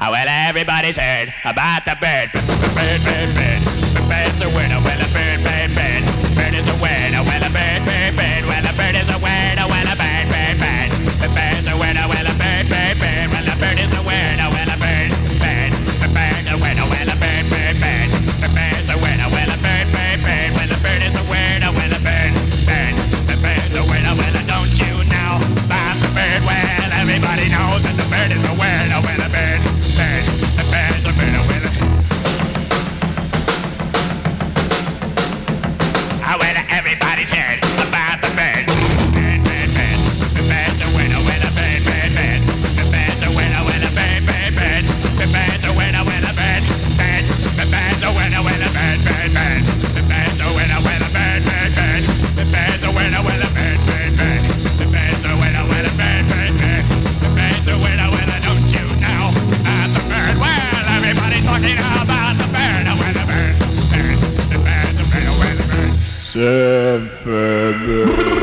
Well, everybody's heard about the bird. Bird, bird, bird. The bird's a winner. Well, a bird, bird, bird. Bird is a winner. Well, a bird, bird, bird. Well, a bird is a winner. Well, a bird, bird, bird. The bird's a winner. Well, a bird, bird, bird. Well, a bird is a winner. Well, a bird, bird. The bird's a winner. Well, a bird, bird, bird. The bird's a winner. Well, a bird, bird, bird. Well, the bird is a winner. Well, a bird, bird. The bird's a winner. Well, don't you know about the bird? Well, everybody knows that the bird is a winner. Well, a bird, bird. The bird's a winner. Well, everybody's heard about the bird. Bird, bird, bird. The bird's a winner. Well, a bird, bird, bird. The bird's a winner. Well, a bird, bird, bird. The bird's a winner. Well, a bird, bird. The bird's a winner. Well, a bird, bird, bird. The bird's a winner. Well, a bird, bird, bird. The bird's a winner. Well, a bird, bird, bird. The bird's a winner. Well, a bird, bird, bird. The bird's a winner. Well, don't you know about the bird? Well, everybody's talking about the bird. Well, the bird, bird. The bird's a winner. Well, the bird. Surfin Bird.